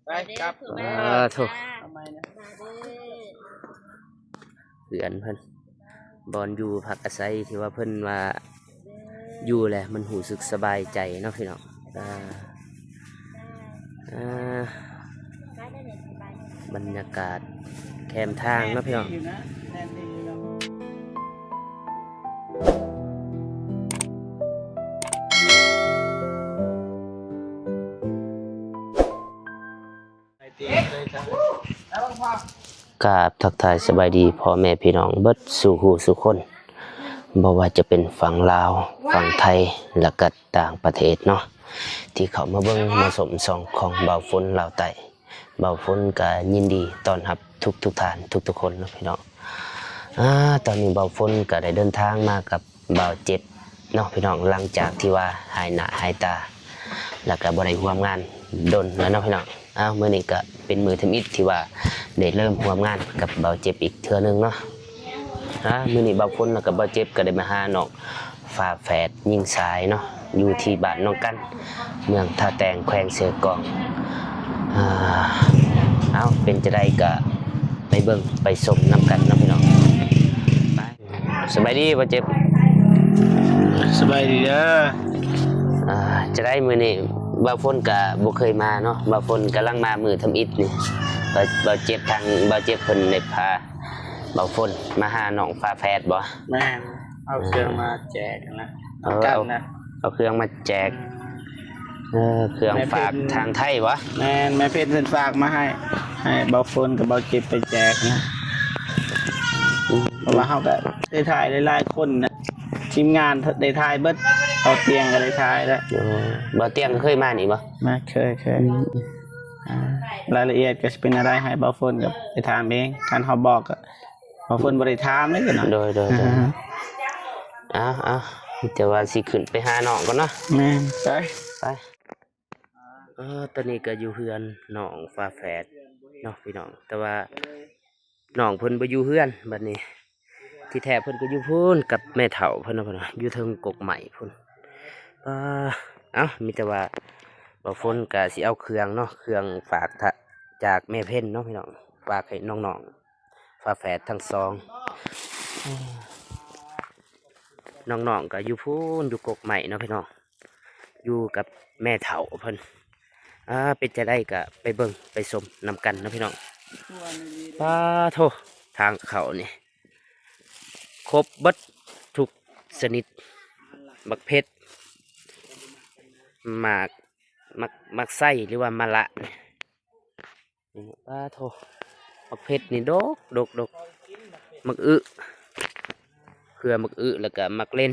ไปกลับโถเหือนเพิ่นบอนอยู่พักอาศัยที่ว่าเพิ่นว่าอยู่แหละมันหูสึกสบายใจเนาะพี่น้องบรรยากาศแคมทางเนาะพี่น้องกราบทักทายสบายดีพ่อแม่พี่น้องเบิดสู่หูสู่คนบ่ว่าจะเป็นฝั่งลาวฝั่งไทยและก็ต่างประเทศเนาะที่เขามาเบิ่งมาสมส่องของเบาฝนลาวใต้เบาฝนก็ยินดีต้อนรับทุกท่านทุกคนเนาะพี่น้องตอนนี้เบาฝนก็ได้เดินทางมากับเบาเจ็บเนาะพี่น้องหลังจากที่ว่าหายหน้าหายตาแล้วก็บ่ได้ร่วมงานดนแล้วเนาะพี่น้องมื้อนี้ก็เป็นมือทำอิฐที่ว่าได้เริ่มร่วมงานกับเบาเจ็บอีกเทื่อนึงเนาะมื้อนี้เบาฝนแล้วก็เบาเจ็บก็ได้มาหาน้องฝาแฝดยิงสายเนาะอยู่ที่บ้านน้องกันเมืองท่าแตงแขวงเสือกองเป็นจะได้ก็ไปเบิ่งไปชมนำกันเนาะพี่น้องไปสบายดีบ่เจ็บสบายดีเด้อจะได้มื้อนี้บ่าวฝนก็บ่เคยมาเนาะบ่าวฝนกำลังมามือทำอิฐนี่บ่าวเจ็บทางบ่าวเจ็บเพิ่นได้พาบ่าวฝนมาหาน้องฟ้าแฝดบ่แม่เอาเครื่องมาแจกนะเอาเครื่องมาแจกเครื่องฝากทางไทยวะแม่เพชรเพิ่นฝากมาให้เบาฝนกับเบาเจ็บไปแจกนะเพราะว่าเฮาก็ได้ถ่ายหลายๆคนนะทีมงานได้ถ่ายเบิดเอาเตียงก็ได้ถ่ายแล้วบ่เตียงเคยมานี่บ่มาเคยรายละเอียดก็จะเป็นอะไรให้เบาฝนกับไปถามเองท่านเฮาบอกก็เบาฝนบ่ได้ถามเลยกันเนาะโดยแต่ว่าสิขึ้นไปหาน้องก่อนเนาะแม่ไปตอนนี้ก็อยู่เฮือนน้องฟ้าแฝดเนาะพี่น้องแต่ว่าน้องเพิ่นบ่อยู่เฮือนบัดนี้ที่แท้เพิ่นก็อยู่พุ่นกับแม่เฒ่าเพิ่นเนาะอยู่เทิงกกใหม่พุ่นมีแต่ว่าบ่ฝนก็สิเอาเครื่องเนาะเครื่องฝากจากแม่เพิ่นเนาะพี่น้องฝากให้น้องๆฟ้าแฝดทั้งสองน้องๆก็อยู่พุ่นอยู่กกใหม่เนาะพี่น้องอยู่กับแม่เฒ่าเพิ่นเป็นจะได้ก็ไปเบิ่งไปชมนำกันนะพี่น้องป้าโททางเขานี่ครบเบิดทุกชนิดมักเพชรมักไส้หรือว่ามะละนี่ป้าโทมักเพชรนี่ดกมักเครือมักแล้วก็มักเล่น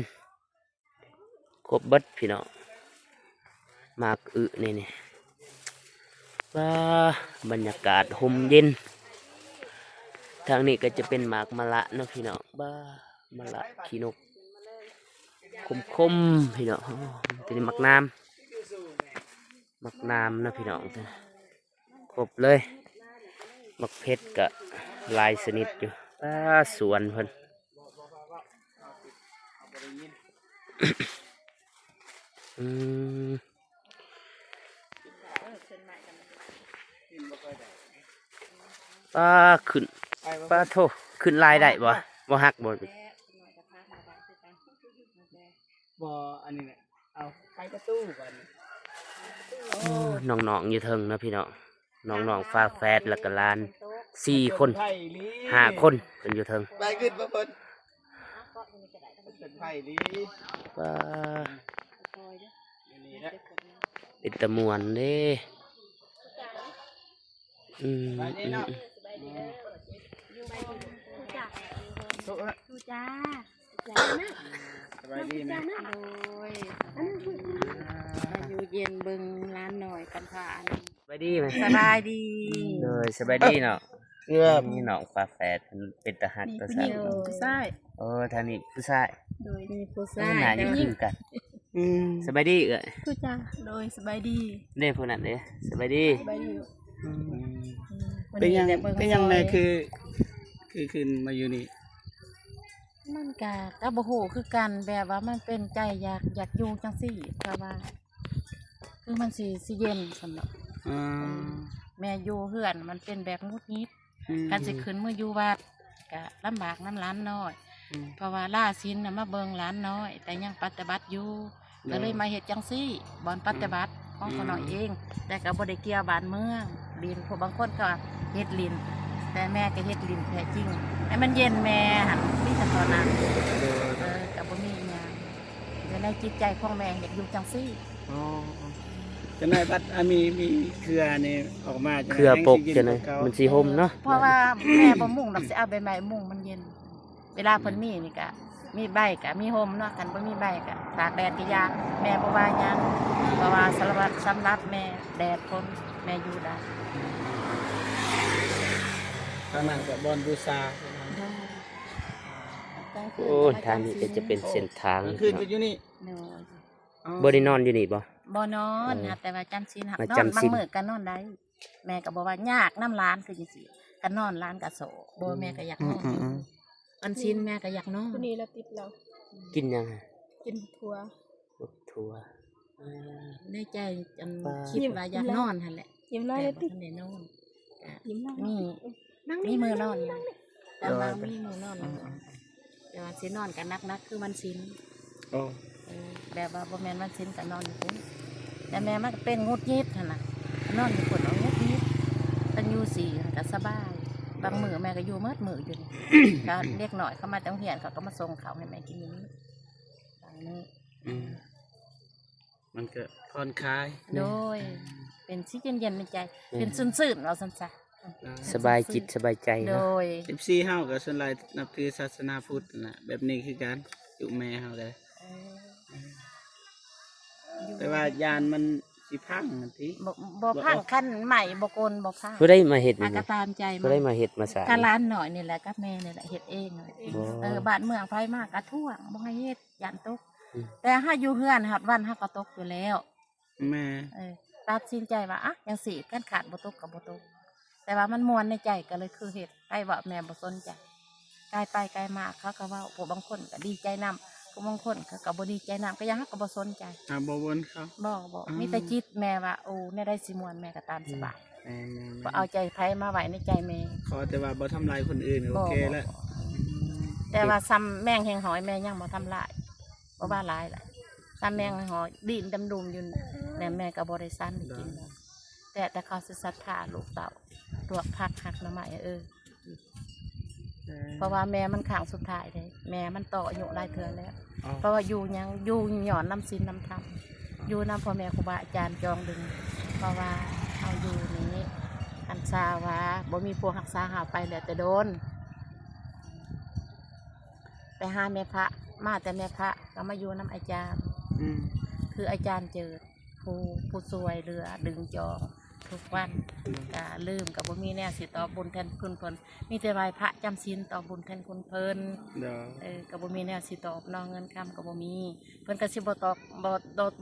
ครบเบิดพี่น้องมักนี่บรรยากาศห่มเย็นทางนี้ก็จะเป็นหมากมะละเนาะพี่น้องมะละขี้นกคมพี่น้องทีนี้มักน้ำนะพี่น้องครบเลยมักเพชรกับลายสนิทอยู่สวนเพิ่นขึ้นโทขึ้นลายได้บ่หักบ่อันนี้เอาไปประตูก่อนน้องๆอยู่เทิงนะพี่น้องน้องฟ้าแฝดแล้วก็ลาน4 คน5 คนเป็นอยู่เทิงไปขึ้นมาเพิ่นเป็นไผ่ลีเป็นตะมวนเด้ดูจ้าสบายดีไหมอยู่เย็นเบิ่งร้านหน่อยกันผ่านสบายดีไหมสบายดีเลยสบายดีเนาะนี่น้องฟ้าแฝดเป็นตาหักตาสันผู้ชายท่านี่ผู้ชายโดยมีผู้ชายหน้ายิ่งกันสบายดีผู้จ้าโดยสบายดีเด้ผู้นั้นเด้สบายดีเป็นยังไงคือขึ้นมาอยู่นี่มันก็บ่ฮู้คือกันแบบว่ามันเป็นใจอยากอยู่จังซี่เพราะว่าคือมันสิเย็นสำหรับ แม่อยู่เฮือนมันเป็นแบบงุดงิดการสิขึ้นมื้ออยู่วัดก็ลำบากน้ำร้านน้อยเพราะว่าล่าศีลน่ะมาเบิ่งร้านน้อย แต่ยังปฏิบัติอยู่ก็เลยมาเฮ็ดจังซี่บ่อนปฏิบัติของเขาน้อยเอง แต่ก็บ่ได้เกี่ยวบ้านเมืองลินพวกบางคนก็เฮ็ดลิน แต่แม่ก็เฮ็ดลินแท้จริงให้มันเย็นแม่หั่นมีแต่ตอนนั้นก็บ่มีหยังแต่ในจิตใจของแม่อยากอยู่จังซี่ อ๋อจังได๋บัดมีเครือนี่ออกมาจังได๋ เครือปกจังได๋มันสิห่มเนาะ เพราะว่าแม่บ่มุ่งดอกสิเอาใบไม้มุ่งมันเย็น เวลาเพิ่นมีนี่ก็มีใบก็มีห่มเนาะกันบ่มีใบก็ตากแดดก็ยากแม่บ่ว่าหยังเพราะว่าสำหรับแม่แดดทนแม่อยู่ได้ ทางนั้นก็บ่อนบูชา โอ้ทางนี้ก็จะเป็นเส้นทาง กลางคืนก็อยู่นี่ บ่ได้นอนอยู่นี่บ่ บ่นอนนะแต่ว่าจำศีลหัก มาน อน จำศี บาง ล มื้อก็นอนได้แม่ก็บอกว่ายากน้ำร้านคือจังซี่ก็นอนร้านก็โสบ่แม่ก็อยากนอนวันศีลแม่ก็อยากนอน คนนี้เราติดเรา กินยังอะ กินทัวร์ ทัวร์ ในใจจนคิดว่าอยากนอนหั่นแหละ ยิ้มไล่ แต่ เลย บ่ ติด ทันได้นอนก็ ยิ้มไล่ มี นั่ง มีมือนอนอยู่แต่ว่ามีมือนอนอยู่แต่ว่าสินอนก็นักๆคือวันศีล โอ้ แบบว่าบ่แม่นวันศีลก็นอนอยู่พุ่นแต่แม่มันก็เป็นงุดงิดหั่นน่ะนอนอยู่พุ่นเอางุดงิดตั้งอยู่สี่ก็สบายบางมื้อแม่ก็อยู่มืดมื้ออยู่นี่ ก็เรียกหน่อยเขามาจากโรงเรียนเขาก็มาส่งเขาวให้แม่กินอยู่นี่บางมื้อ มันก็ผ่อนคลาย โดย เป็นสิเย็นๆในใจ เป็นซื่นๆเราซั่นซะ สบายจิตสบายใจ โด เนาะ ย FC เฮาก็ส่วนหลายนับถือศาสนาพุทธนั่นน่ะแบบนี้คือกันอยู่แม่เฮาเลย แต่ว่ายานมันสิพังนั่นติ บ่พังคันใหม่บ่โกนบ่พัง บ่ได้มาเฮ็ด อา นี่ ก็ นะ ตามใจ บ่ได้มาเฮ็ดมาสร้าง ก็ร้านหน่อยนี่แหละกับแม่นี่แหละเฮ็ดเองเลย อ๋อ บ้านเมืองไฟมากก็ท่วงบ่ให้เฮ็ดยันตก อืม แต่ถ้าอยู่เฮือนหัดวันเฮาก็ตกอยู่แล้ว แม่ ตัดสินใจว่าอ่ะจังสิกันขาดบ่ตกก็บ่ตกแต่ว่ามันม่วนในใจก็เลยคือเฮ็ดไปว่าแม่บ่สนใจไกลไปไกลมาเขาก็เว้าผู้บางคนก็ดีใจนำผู้บางคนเขาก็บ่ดีใจนำก็ยังเฮาก็บ่สนใจ บ่วนเขา บ่มีแต่จิตแม่ว่าโอ้แน่ได้สิม่วนแม่ก็ตามสบายบ่เอาใจไผมาไว้ในใจแม่ ขอแต่ว่าบ่ทำลายคนอื่นโอเคแล้ว แต่ว่าซ้ำแมงแหงหอยแม่ยังบ่ทำลายบ่ว่าหลายล่ะซ้ำแมงแหงหอยดินดำดุมอยู่แม่ก็บ่ได้ซันกินเลยแต่เขาสิศรัทธาลูกเต่าลวกผักหักหน่อไม้เพราะว่าแม่มันข้างสุดท้ายเลยแม่มันต่ออายุหลายเทื่อแล้ว เพราะว่าอยู่ยังอยู่หย่อนน้ำศีลน้ำธรรมอยู่น้ำพ่อแม่ครูบาอาจารย์จองดึง เพราะว่าเอาอยู่นี้อันซาว่าบ่มีพวกหักษาหาไปแล้วแต่โดนไปหาแม่พระมาแต่แม่พระก็มาอยู่น้ำอาจารย์ คืออาจารย์เจอผู้สวยเรือดึงจองทุกวันก็ลืมกับบ่มีแน่สิตอบบุญแทนคุณเพิ่นมีแต่ไหว้พระจำศีลตอบบุญแทนคุณเพิ่น กับบ่มีแนวสิตอบน้องเงินคำกับบ่มีเพิ่นก็สิบ่ตอบ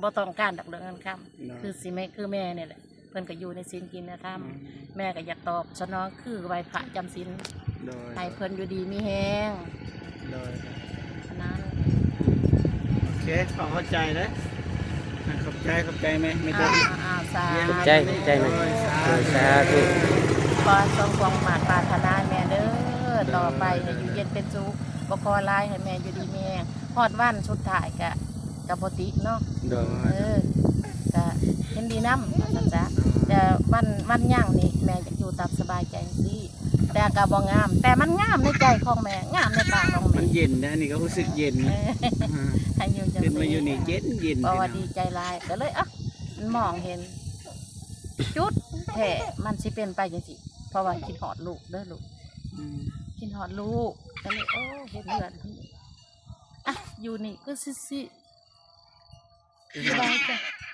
บ่ต้องการดอกเรื่องเงินคำคือสิแม่คือแม่นี่แหละเพิ่นก็อยู่ในศีลกินธรรมแม่ก็อยากตอบสนองคือไหว้พระจำศีลให้เพิ่นอยู่ดีมีแฮงนั้น โอเคเข้าใจแล้วขอบใจไหมไม่ต้อง สา ใจไหมสาธุ ขอสมความหมายปรารถนาแม่เด้อต่อไปให้อยู่เย็นเป็นสุขบ่ขอลายให้แม่อยู่ดีมีแฮงฮอดวันสุดท้ายก็บ่ติเนาะ ก็เห็นดีน้ำนะจ๊ะแต่วันย่างนี่แม่จะอยู่ตามสบายใจสิแต่ก็บ่งาม แต่มันงามในใจของแม่งามในปากของ มั แม่ นเย็นนะนี่ก็รู้สึกเย็น ให้อยู่จัง ขึ้นมา ซี่ อยู่นี่เย็น เพราะว่าดีใจหลายก็เลยมองเห็น จุดแท้มันสิเป็นไปจังซี่เพราะว่าคิดฮอดลูกเด้อลูกคิดฮอดลูกก็เลยเห็นเลือนอยู่นี่ก็สิสบายใจ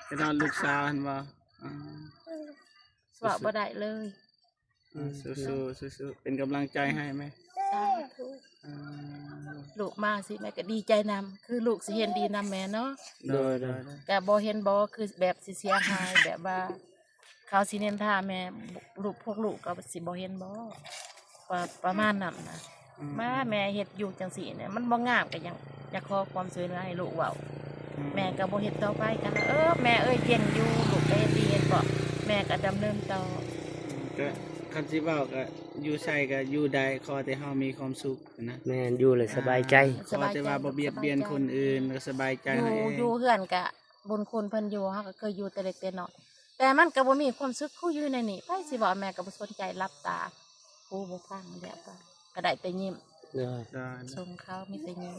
จะนอนลูกสาวเห็นบ่ สว่าบ่ได้เลย สู้เป็นกำลังใจให้ไหม สาธุลูกมาสิแม่ก็ดีใจนำคือลูกสิเห็นดีนำแม่เนาะ โดย ก็บ่เห็นบ่คือแบบสิเสียหายแบบว่า เขาสิเน้นท่าแม่พวกลูกก็สิบ่เห็นบ่ว่าประมาณนั้นนะมาแม่เฮ็ดอยู่จังซี่เนี่ยมันบ่งามก็ยังอยากขอความช่วยเหลือให้ลูกเว้าแม่ก็บ่เฮ็ดต่อไปกันแม่เอ้ยเก่งอยู่ลูกก็เฮ็ดดีเฮ็ดบ่แม่ก็ดำเนินต่อ ก็คันสิเว้าก็อยู่ใส่ก็อยู่ได้ขอแต่เฮามีความสุขนะ แม่นอยู่เลยสบายใจ ขอแต่ว่าบ่เบียดเบียนคนอื่นก็สบายใจ อยู่ เฮาเอง อยู่เฮือนกะบุญคุณเพิ่นอยู่เฮาก็เคยอยู่แต่เล็กแต่น้อยแต่มันก็บ่มีความสุขคู่อยู่ในนี่ไปสิบอกแม่ก็บ่สนใจรับตากูบ่ฟังแล้วก็ได้แต่ยิ้ม เด้อ ได้ ส่งเขามีแต่ยิ้ม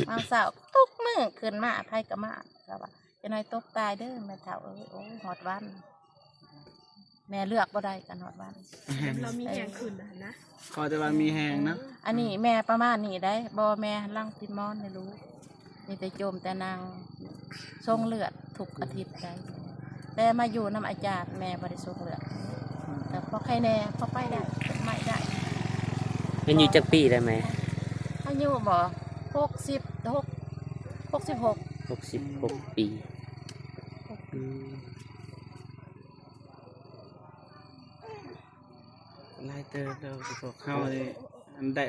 มาเช้าทุกมื้อขึ้นมาไผก็มาก็ว่าจะน้อยตกตายเด้อแม่เฒ่าเอ้ยโอ้ยฮอดวัน แม่เลือกบ่ได้กันฮอดวัน เรามีแหงขึ้นนะ ขอแต่ว่ามีแฮงเนาะ อันนี้แม่ประมาณนี้ได้บ่แม่ลังติดมอนไม่รู้มีแต่โจมแต่นางทรงเลือดทุกอาทิตย์ได้แต่มาอยู่น้ำอาจารย์แม่บ่ได้ทรงเลือดแต่พอใครแน่พอไปได้ไม่ได้ แม่นอยู่จักปีได้ไหม อายุบ่66 66 ปีอืม หลายเติบแล้วสิพวกเฮานี่อันได้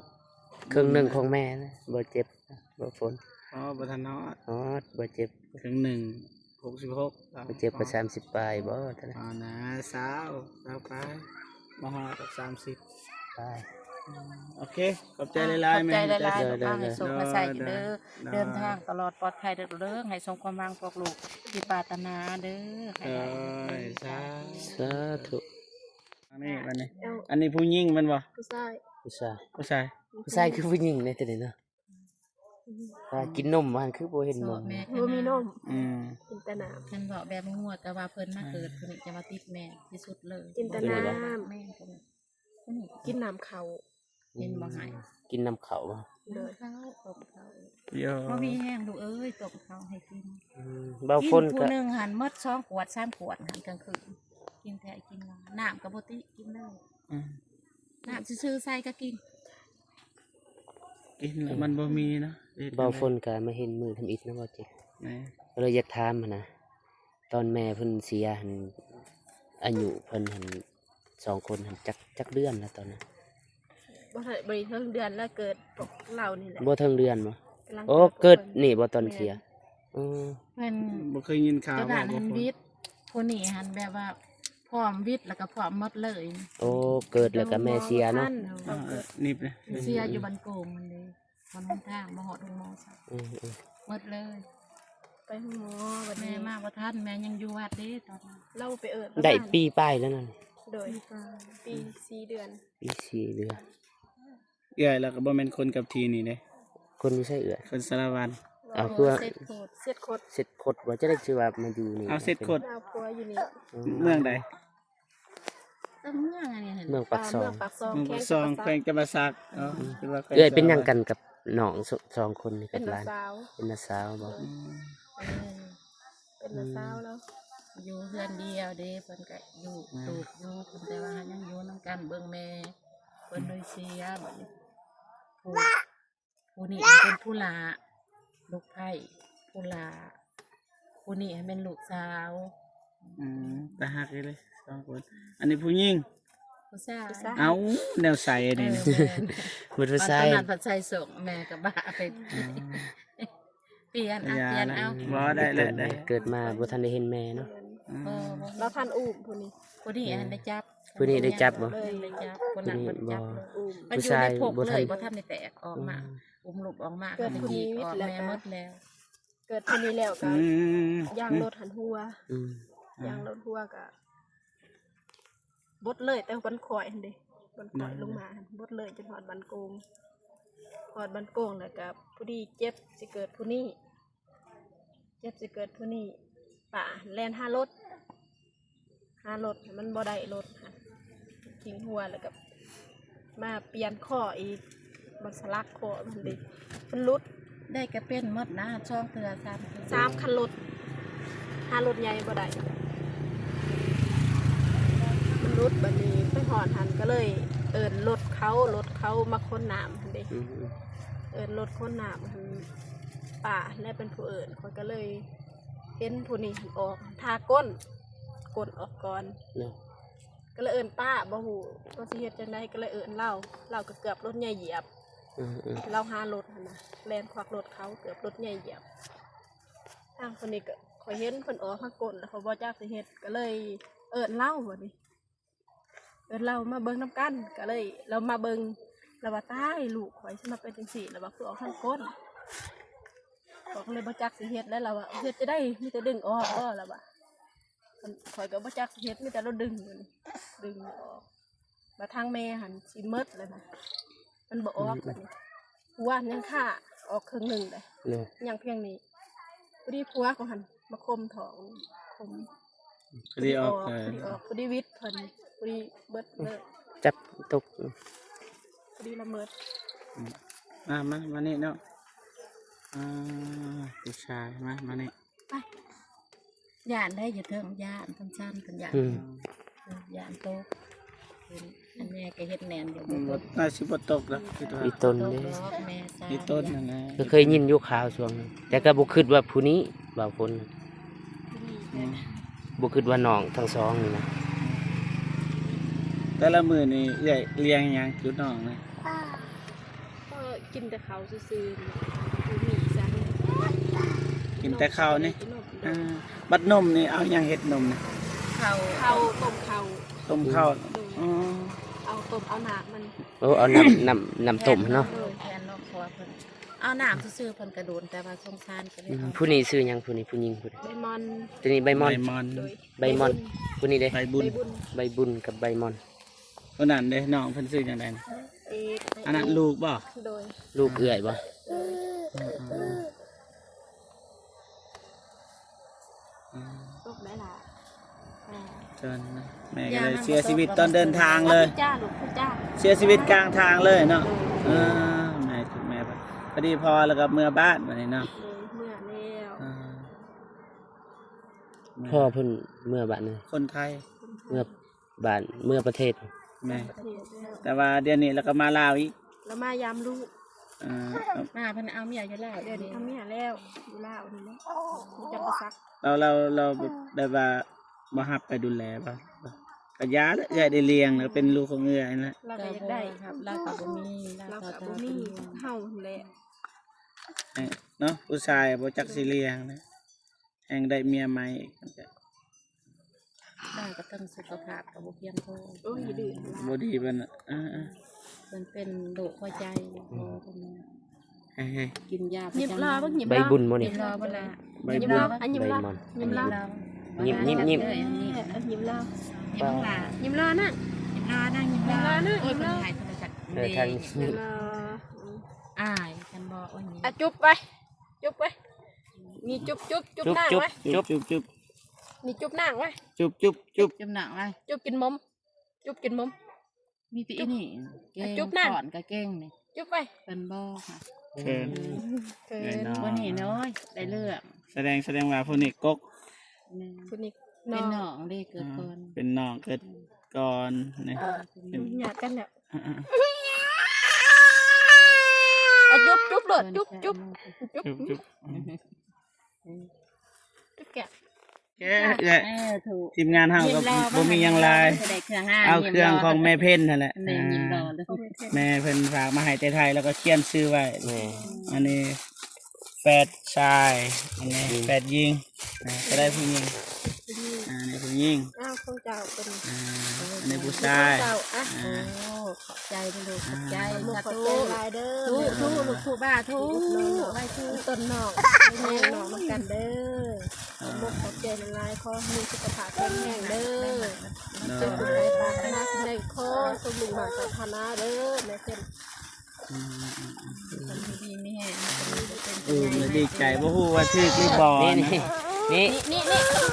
66 ครึ่งหนึ่งของแม่นะบ่เจ็บนะบ่ฝน อ๋อบ่ทันเนาะ อ๋อบ่เจ็บ ครึ่งหนึ่ง66 บ่เจ็บก็30ปลายบ่เท่านั้น อ๋อนะ20ไปมาฮอดกับ30 ปลาย โอเคขอบใจหลายๆ ขอบ แม่ ใจหลายๆ เด้ ลู อก เด้อ ให้สุขให้ใส่เด้อ เด้อ เดินทางตลอดปลอดภัยเด้อเด้อให้สมความหวังพวกลูกที่ปรารถนาเด้อให้ เอ้ ได้ ยสา สาธุ อันนี้อันนี้ เอา อันนี้ผู้หญิงมันบ่ ผู้ชาย ผู้ชาย ผู้ชาย ผู้ชายคือผู้หญิงในแต่เนาะถ้ากินนมมันคือบ่เห็นนม แม่ บ่มีนม อืม กินแต่น้ ฉันบอกแบบงัวแต่ว่าเพิ่นมาเกิดเพิ่นจะมาติดแม่ที่สุดเลย กินแต่น้ำ แม่เพิ่นนี่ ำกินน้ำเขา กินบ่หาย กินน้ำเขาบ่ โดย ข้าวตบเขา โย บ่มีแห้งลูกเอ้ยตบเขาให้กิน เบาฝน กิน ก็ ผู้หนึงหันหมด2ขวด3ขวดหันกลางคืนกินแท้กินว่าน้ำก็บ่ติกินได้ อืม น้ำซื่อๆใส่ก็กิน กินแล้วมันบ่มีเนาะ เบาฝนก็มาเห็นมือทำอิฐนะบ่เจ็บ แหม่ ก็เลยอยากถามหั้นนะตอนแม่เพิ่นเสียหันอายุเพิ่นหัน2คนหันจักเดือนแล้วตอนนั้น บ่ทันบริเทิงเดือนแล้วเกิดพวกเรานี่แหละ บ่ถึงเดือนบ่ กำลัง โอ้เกิดนี่บ่ตอนเสียอือ เพิ่น บ่เคยยินข่าว กระดาน บ่ หัน คน วิทย์ผู้นี้หันแบบว่าพร้อมวิทย์แล้วก็พร้อมหมดเลย โอ้เกิดแล้วก็แม่เสียเนาะ อ่านี่ไป เสียอยู่บันโกงมันเลยมันหนทางมาหอดงมอสัก อือ หมดเลย ไปหาหมอวัน แม่ นี้ มากว่าท่านแม่ยังอยู่วัดเด้ตอนนั้น เราไปเอิด ได้ปีป้ายแล้วนั่น โดยปี4เดือน ปี4เดือน เอื้อยแล้วก็บ่แม่นคนกับทีนี่เด้ คนอยู่ใช่เอื้อย คนสารวัตร เอาคือว่า เสร็จโคตร เสร็จโคตร เสร็จคดว่าจะได้ชื่อว่ามาอยู่นี่ เอาเสร็จโคตร ดาวพัวอยู่นี่ เมืองใด เมืองอันนี้เห็น เมืองปักซอ เมื ง องปากซอง เมือง แข้ ปาก ง ซอง ปาก แขวงจะมาสักเนาะคิดว่า เอื้อยเป็นหยังกันกับน้องสองคนนี่ เป็ กัน บ น้า หลาน สาว เป็นน้าสาวบ่ อืม เป็นน้าสาวแล้ว อยู่เพื่อนเดียวเด้เพิ่นก็อยู่ตูกอยู่เพิ่นแต่ว่ายังอยู่น้ำกันเบิ่งแม่เพิ่นเลยเสียบัดนี้ผู้นี้เป็นผู้ลาลูกไผ่ผู้ลาผู้นี้ให้เป็นลูกสาว อืมตาหักเลยสองคน อันนี้ผู้หญิง ผู้ชาย เอาแนวใส่อันนี้นะ เบิด ต ภา อน ษา นั้นผัดใส่ส่งแม่กับบ้าไปเปลี่ยนเอา อย่า เปลี่ยน นะ เอา บ่ได้แล้วได้ เกิดมาบ่ทันได้เห็นแม่เนาะ อืม เออ เราทันอุ้มผู้นี้ ผู้นี้อันได้จับ ผู้นี้ได้จับบ่ ได้จับคนนั้นคนจับเลย อุ้ม มันอยู่ในพกเลยบ่ทันได้แตกออกมาอุ้มลูกออกมา เกิด ก็ ผู้ ดี นี้ ออก แล้ว แม่ ก็ หมดแล้ว เกิดผู้นี้แล้วก็ อืม ย่างรถหันหัว อืม ย่างรถหัวก็บดเลยแต่บันข่อยหั่นเด้บันข่อยลงมาหั่นบดเลยจนหอดบันโกงหอดบันโกงแล้วก็ผู้ดีเจ็บสิเกิดผู้นี้เจ็บสิเกิดผู้นี้ป่าแล่น5 รถมันบ่ได้รถค่ะทิ้งหัวแล้วก็มาเปลี่ยนข้ออีกมันสลักข้อมันดิมันหลุด ได้กระเป็นหมดนะช่องเตือ3 3 คันรถ5 รถใหญ่บ่ได้มันหลุดบัดนี้ไปหอดหันก็เลย เอิ้นรถเขามาค้นน้ำหั่นเด้ อืม เอิ้นรถค้นน้ำหั่นป่าและเป็นผู้เอิ้นข้อยก็เลยเห็นผู้นี้หันออกทาก้นออกก่อน เนาะ ก็เลยเอิ้นป้าบ่ฮู้ว่าสิเฮ็ดจังไดก็เลยเอิ้นเราก็เกือบรถใหญ่เหยียบ อืม เราหารถหั่นน่ะแล่นควักรถเขาเกือบรถใหญ่เหยียบทางคนนี้ก็ข่อยเห็นเพิ่นออกมากดแล้วเขาบ่จักสิเฮ็ดก็เลยเอิ้นเล่าบัดนี้ เรามาเบิ่งน้ำกันก็เลย เรามาเบิ่งเราว่าตายลูกข่อยสิมาเป็นจังซี่แล้วว่าคือออกทางก้นบอกเลยบ่จักสิเฮ็ดแล้วเราว่าเฮ็ดจะได้มีแต่ดึงออกแล้วว่าข่อยก็บ่จักสิเฮ็ดมีแต่เราดึงอยู่นี่ดึงออกมาทางแม่หันสิหมดเลยนะมันบ่ออกบัดนี้ผัวยังฆ่าออกครึ่งหนึงเลย เลย ยังเพียงนี้พอดีผัวของหันมาคมท้องคม พอดีออก พอดีออกพอดีวิทย์เพิ่นพอดีเบิดเลย จับตก พอดีละเมิด มานี่เนาะผู้ชายมานี่ ย่านได้อย่าเทิงย่านสั้นๆกันย่าน อืม ย่านโตกอันแม่ก็เฮ็ดแนนอยู่ บ่น่าสิบ่ตกแล้วคิดว่า อีต้น โต นี่ กดอกแม่ซ่า อีต้นนั่นแหละ ก็เคยยินอยู่ข่าวช่วงนึงแต่ก็บ่คิดว่าผู้นี้บ่าวฝน อืม บ่คิดว่าน้องทั้งสองนี่นะ แต่ละมื้อนี่เอื้อยเลี้ยงหยังจุดน้องนะ ก็กินแต่เขาวซื่อๆคือหมีซะ กินแต่ข้าวนี่ กินนม บัดนมนี่เอาหยังเฮ็ดนมนี่ เขา ข้าวต้มข้าว ต้มข้าวอ๋อ เอาต้มเอาหนากมัน โอ้เอาน้ำต้มเนาะ แทนนมเพราะว่าเพิ่นเอาน้ำซื่อๆเพิ่นกระโดนแต่ว่าสงสารก็เลยเอา ผู้นี้ชื่อหยังผู้นี้ผู้หญิงผู้นี้ ใบมอน ตัวนี้ใบมอน ใบมอน โดย ใบมอนผู้นี้เด้ ใบบุญ ใบบุญ ใบบุญกับใบมอน คนนั้นเด้น้องเพิ่นซื้อจังไดนะ เอก อันนั้นลูกบ่ โดย ลูกเอื้อยบ่ ลูกได้ล่ะ จนนะแม่ก็เลยเสียชีวิตตอนเดินทางเลย พี่จ้าลูกพี่จ้า เสียชีวิตกลางทางเลยเนาะแม่ถูกแม่ไปพอดีพอแล้วก็เมื่อบ้านวันนี้เนาะ เลยเมื่อแล้ว พ่อเพิ่นเมื่อบ้านนึง คนไทย เมื่อบ้านเมื่อประเทศ แม่ ประเทศแล้ว แต่ว่าเดือนนี้แล้วก็มาลาวอีก แล้วมายามลูก อ่า มาเพิ่นเอาเมียอยู่แล้ว เดี๋ยวนี้ทำเมียแล้วอยู่ลาวนี่แหละมีจักรซัก เราแบบว่าบ่ฮับไปดูแลป่ะก็ยาแล้วยายได้เลี้ยงแล้วเป็นลูกของเอื้อยนั่นแหละ เรา ก็ ก็อยาก ได้ ได้ ครับเราก็บ่มี เรา ก็ กับบ่มีเฮาหั่นแหละ เนาะผู้ชายบ่จักสิเลี้ยงนะแห่งได้เมียใหม่อีก ได้ก็ต้องสุขภาพก็บ่เพียงพอ โอ้ยอย่าดื้อ บ่ดีเพิ่นเพิ่นเป็นโรคหัวใจเพิ่น ให้ กินยา หยิบรอเบิ่งหยิบ ใบ รอ บุญบ่ กิ นี่ นรอบ่ล่ะ ใบ หยิบ บุ ร ญ ออันหยิบรอ ใบมอน หยิบรอ ยิ้มยิ้มยิ้ม หยิบรอ ยิ้มล่ะ หยิบรอนะ ยิ้มรอนั่งยิ้มรอ ยิ้มรอนะ โอ้ยเพิ่นหายโทรศัพท์ ทาง หยิบรอ อ้ายฉันบอกว่าอย่างนี้ อ่ะจุ๊บไปจุ๊บไปมีจุ๊บจุ๊บจุ๊บ จุ๊บ นาง จุ๊บ ไว้ จุบจุบจุบ มีจุ๊บนางไว้ จุบจุบจุบ จุ่มหนังไว้ จุ๊บกินมมจุ๊บกินมม มีแต่อีนี่เก่ง จุ๊บนั่ง สอนก็เก่งนี่ จุ๊บไป เป็นบอกค่ะ เชิญ เกิ แน่ น นอน วันนี้น้อยได้เลือก แสดงว่าผู้นี้กก นี่ คุณนี่ เป็นน้องได้เกิดก่อน เป็นน้องเกิดก่อนนี่ หยาดกันเนี่ย อ่า อ่ะจุ๊บจุ๊บเลยจุ๊บจุ๊บจุ๊บ จุบจุบ จุ๊บแกะ แกะ ถูก ทีมงานเฮาก็บ่มีหยังหลาย ได้เครื่องห้า เอาเครื่องของแม่เพ่นนั่นแหละ นี่ยิ้มรอเลย แม่เพิ่นฝากมาให้แต่ไทยแล้วก็เขียนชื่อไว้ แม่ อันนี้แฟดชายอันนี้แฟดยิงก็ได้ผู้หญิงอันนี้ผู้หญิง อ้าวของเจ้าเป็น อันนี้ผู้ชาย เจ้าอ่ะ โอ้ขอบใจเลยลูกขอบใจ มุก สา ขอบ ธุ ใจหลายเด้อ ทูลูกทูบ้าทูไว้ทู ต้นนอกแม่นอกมากันเด้อมุกขอบใจหลายขอมีสุขภาพแข็งแรงเด้อเจ้าคุณได้ปรารถนาสิ่งใดขอสมบูรณ์มากปรารถนาเด้อแม่เพิ่น คนดีไม่แห้งเป็น ดีใจบ่ฮู้ว่าถูกหรือบ่ นี่ นะ นี่ นี่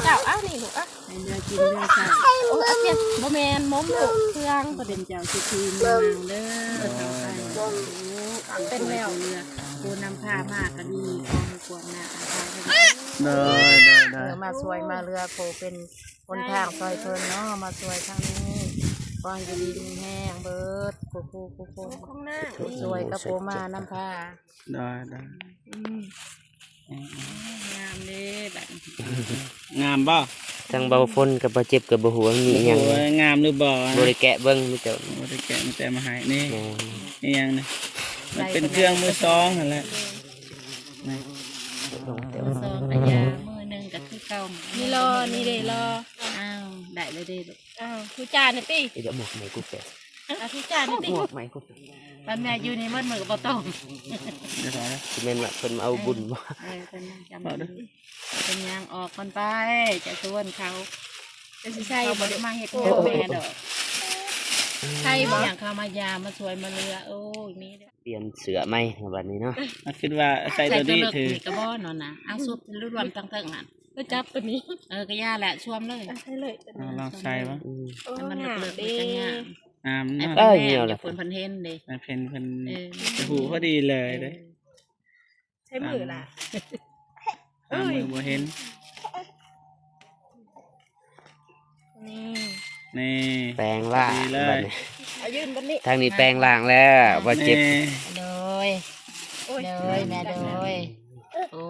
เจ้าอ่ะนี่ลูกอ่ะ ให้เลือกกินเลือกใส่ โอ้ยเปลี่ยนบ่แม่นมมลูกเครื่อง ก็เป็นเจ้าสิทีมนางเด้อเท่าไปเป็นแล้วเรือกูนำผ้ามากก็ดีกองกวงหน้าอาตา เด้อ มาสวยมาเรือโผเป็นคนทางซอยเพิ่นเนาะมาสวยทางนี้ก้อนจะดีมีแห้งเบิดกู ของหน้า สวยกระโปมาน้ำผ้า ได้ งามเด้แบบ งามบ่ ทางเบาฝนกับบ่เจ็บกับบ่หัวมีหยัง โอ้ยงามหรือบ่ บ่ได้แกะเบิ่งมีแต่ บ่ได้แกะมันแต่มาให้นี่ แม่ นี่ยังนี่มันเป็นเครื่องมือสองนั่นแหละนี่ ซองอันยามือหนึ่งก็คือเก่า นี่รอนี่เด้รอ อ อ้าวได้เลยเด้ลูก อ้าวทุจานี่ติ เดี๋ยวหมวกใหม่กูแปะ อาทุจานนี่ติ หมวกใหม่กูแปะ ตอนแม่อยู่นี่มันมือก็บ่ต้อง เดี๋ยวก่อนนะ สิแม่นว่าเพิ่นมาเอาบุญบ่ เป็นจำเป็นยางออกคนไปจะชวนเขา จะสิใส่ เขา บ่ บ่ ได้ ได้ มา มา เฮ็ เฮ็ ด ด โอ้ โอ้ แม่ แม่ ด ด อ อก ก ใช่บ่ อย่างเขามายามาสวยมาเรือโอ้ยมีเด้อ เปลี่ยนเสื้อใหม่บัดนี้เนาะ มันคิดว่าใส่ตัวนี้ถือ กระบอกนอนนะเอาสุดรวมตั้งๆนั่น ก็จับตัวนี้ ก็ย่าแหละชวมเลย อ่ะให้เลยตัว เอา นี้ ลองใส่บ้าง อืม โอ้ ให้มัน งาม เลิกๆ เด้ มันจะงาม งาม ไอ้ เนาะ เพิ่น เหี่ยว แม่ แล้ว เพิ่นเห็นเด้ ไอ้เพนเพิ่น เออ จะหูพอดีเลยเด้ ใช้มือล่ะ หามือบ่เห็น นี่ นี่ แปลงล่าง ดีเลย บัดนี้ เอายืนบนนี้ ทางนี้แปลงล่างแล้วบ่เจ็บ นี่ โดย โอ้ย โดยแม่โดยโอ้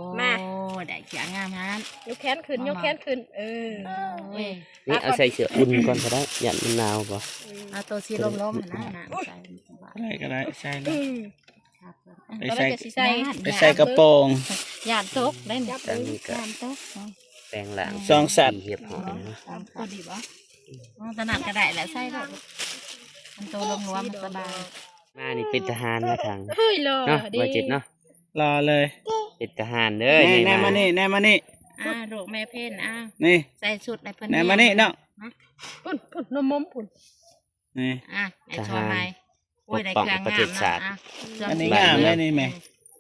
ได้เขียงงามฮัน ยกแขนขึ้นยกแขนขึ้นโอ้ย นี่เอาใส่เสื้ออุ่นก่อนก็ได้ยันมันหนาวบ่ เอาตัวสีล้มๆนะใส่ ก็ได้ใส่แล้ว ครับ ไป ตอนแร ใส่ กจะสิใส่ ไปใส่กระโปรง ยานตกได้ จับ ทางนี้ก็ ยานตก แปลงล่าง สองสัตว์ เหียบหอมเนาะ ตัวดีบ่ ถนัดก็ได้แหละใส่แล้วมันตัวลงรวมสบาย มานี่เป็นทหารมาทาง เฮ้ยรอ เนาะ ดี บ่เจ็บเนาะ รอเลย เป็นทหารเด้อ แน่มานี่แน่มานี่ โรคแม่เพ่นนี่ ใส่สุดในเพิ่น แน่มานี่เนาะ ปุ่นปุ่นนมมปุ่น นี่ ไอ้ชอบไหมโอ้ยได้เครื่องงามนะ อันนี้งามเลยนี่แม่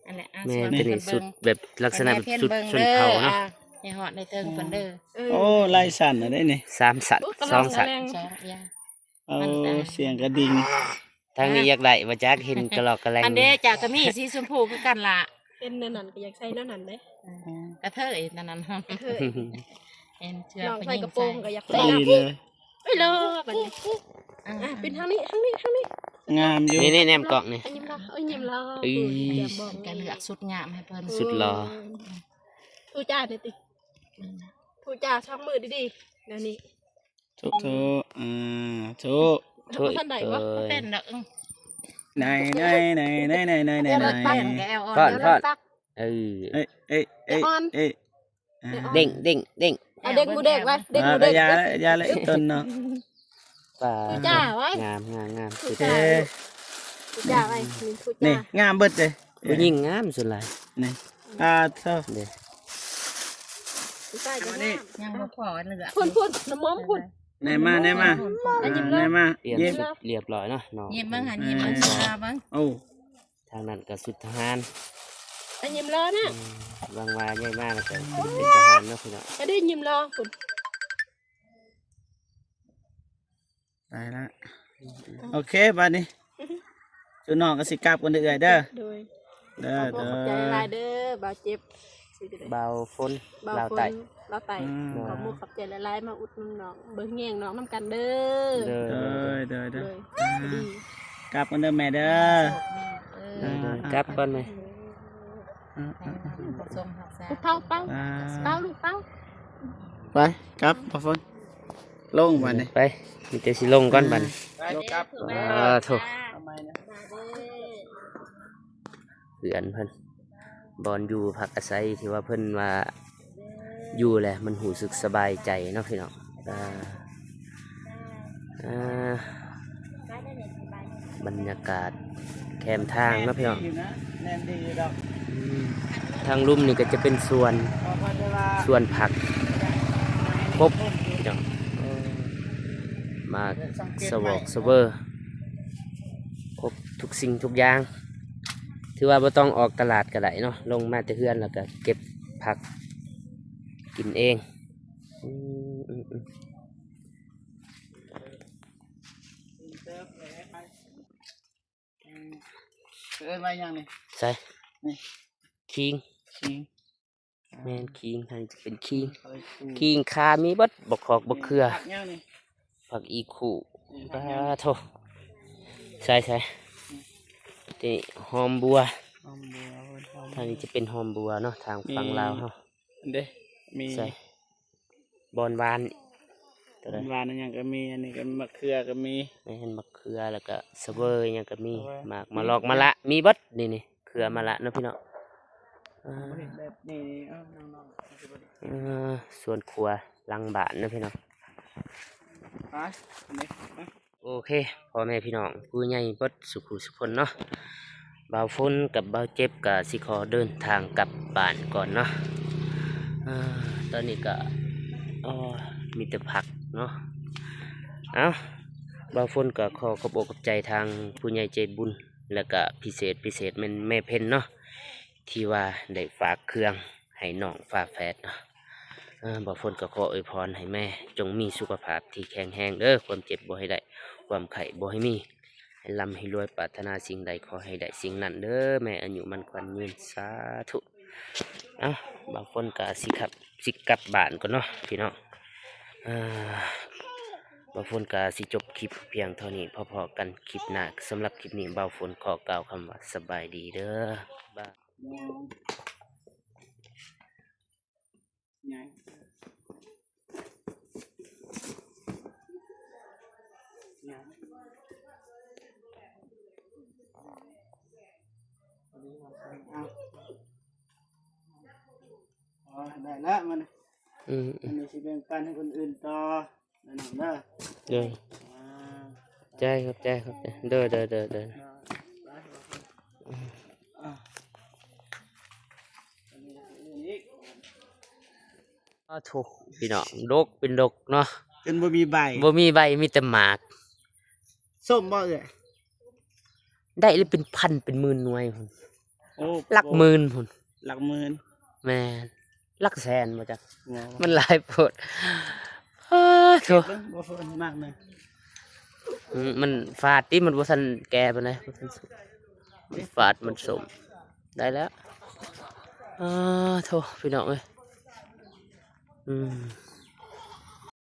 อันแหละ แม่ตัวนี้สุดแบบลักษณะแบบสุดชนเผ่าเนาะ ในหอดในเติงเพิ่นเด้อ โอ้ไล่สั่นอะได้นี่ 3สัตว์2สัตว์ สองยา เอาเสียงกระดิ่ง ทางนี้อยากได้บ่จักเห็นกระลอกกระแลง อันเด้จากกระมี่สีชมพูคือกันล่ะ เป็นนั่นนั่นก็อยากใส่นั่นนั่นเด้ กระเทยนั่นนั่น เฮ้ย เอ็นเชื่อ ลองใส่กระโปรงก็อยากใส่ ดีเลย เฮ้ยรอบัดนี้เป็นทางนี้ทางนี้ทางนี้ งามอยู่ นี่แนมกล่องนี่ อันยิ้มรอเอ้ยยิ้มรอ เอ้ย อย่าบอก กันเลือกสุดงามให้เพิ่น สุดหล่อ ทูจ้าเนี่ยติทูจ้าช่องมือดีๆแนวนี้ ทุกทุก ช่วย ท่านไหนวะ เต้นเด้อ ไหนไหนไหนไหนไหนไหนไหนไหน เต้นแกวอ่อน พอดพอด ตัก เออ เอ้ยเอ้ยเอ้ยเอ้ย เด้งเด้งเด้ง เอาเด็กกูเด็กไว้เด็กกู แต่ เด็ก ยาละอีกต้นเนาะ ป่า ทูจ้าไว้ งามงามงาม ทู สุด จ้าทูจ้าไว้นี่ทู นี่ จ้าง ามเบิดเลย ผู้หญิงงามสุดหลาย นี่เท่า เด้อ ทูจ้าจะ นี่ ยังบ่พอเหลือ พุ่นพุ่นน้ำมอมพุ่น ไหนมาไหนมาไหนมา เตรียม เย็บ สุดเรียบร้อยเนาะน้อง ยิ้มเบิ่งหันยิ้มเบิ่งตาเบิ่ง โอ้ ทางนั้นก็สุดทหาร อันยิ้มรอนะ บางวาใหญ่มากแล้วก็เป็นทหารเนาะพี่น้อง จะได้ยิ้มรอพุ่น ตายละโอเคบัดนี้จุน้องก็สิกลับกันเด้อเด้อ โดย เด้อ ขอบ เด้ ใจหลาย อ เด้อบาดเจ็บสิจะได้ เบาฝน เบา ลาว ฝ ไต่ นเราไต่ขอมุกขอบใจหลายๆมาอุดหนุนน้องเบิ่งแง่งน้องน้ำกันเด้อ เด้อ เด้อเด้อ เล เด้อย ดี กลับกันเด้อแม่เด้อ เด้อกลับก่อนไหม ผสมหักษา ลูกเป้าเป้าเป้าลูกเป้า ไปกลับพอฝนลงบัดนี้ ไปมีแต่สิลงก่อนบัดนี้ ไปกลับ โถ ทำไมนะ เพื่อนเพิ่นบอนอยู่พักอาศัยที่ว่าเพิ่นว่าอยู่แหละมันหูสึกสบายใจเนาะพี่น้องบรรยากาศแคมทางเนาะพี่น้อง แน่นดีอยู่ดอก ทางลุ่มนี่ก็จะเป็นสวน พอพันเวลา สวนผักครบพี่น้องมาสวอกสเวอร์ครบทุกสิ่งทุกอย่างถือว่าบ่ต้องออกตลาดก็ได้เนาะลงมาแต่เฮือนแล้วก็เก็บผักกินเองเอ้ยมายังนี่ ใส่คิง ชิง แม่นคิงทางจะเป็นคิงคิงคามีเบัดบกขอกบกเครือ ผักยังนี่ ผักอีคู่ปลาโถใช่นี่หอมบัว หอมบัวหอม ทางนี้จะเป็นหอมบัวเนาะทางฝั่งลาวเฮา เด้มี ใส่บอนหวานตัวนั้น หวานอันยังก็มีอันนี้ก็มะเขือก็มี ไม่เห็นมะเขือแล้วก็สะเวยยังก็มี สะเวย หมากมะลอกมะละมีเบัดนี่เขือมะละเนาะพี่เนาะแบบนี้น้องๆ ส่วนครัวหลังบ้านเนาะพี่เนาะ ไปนี่ไป โอเคพ่อแม่พี่น้องผู้ใหญ่เบิดสุขุสุขคนเนาะบ่าวฝนกับบ่าวเจ็บกับสิขอเดินทางกลับบ้านก่อนเนาะตอนนี้ก็มีแต่ผักเนาะเอาบ่าวฝนก็ขอขอบอกขอบใจทางผู้ใหญ่ใจบุญแล้วก็พิเศษแม่เพ็ญเนาะที่ว่าได้ฝากเครื่องให้น้องฝากแฝดเนาะบ่าวฝนก็ขออวยพรให้แม่จงมีสุขภาพที่แข็งแรงเด้อความเจ็บบ่ให้ได้ความไข้บ่ให้มีให้ร่ำให้รวยปรารถนาสิ่งใดขอให้ได้สิ่งนั้นเด้อแม่อายุมันขวัญยืนสาธุบ่าวฝนก็สิกลับบ้านก่อนเนาะพี่น้องบ่าวฝนก็สิจบคลิปเพียงเท่านี้พอๆกันคลิปหน้าสำหรับคลิปนี้บ่าวฝนขอกล่าวคำว่าสบายดีเด้อบ๊าย ไงได้แล้วมันอันนี้สิแบ่งปันให้คนอื่นต่อนั่นเด้อ เด้อใจครับเด้อถูกพี่น้องดกเป็นดกเนาะ จนบ่มีใบ บ่มีใบมีแต่หมาก ส้มบ่เอ่ย ได้เลยเป็นพันเป็นหมื่นหน่วยพุ่น โอ้ หลักหมื่นพุ่น หลักหมื่น แม่นหลักแสนบ่จัก มั มัน นหลายโพดโถ บ่เพิ่นมากเลย มันฝาดที่มันบ่ทันแก่ปานใดบ่ทันสุกมันฝาดมันสมได้แล้วโถพี่น้องเอ้ย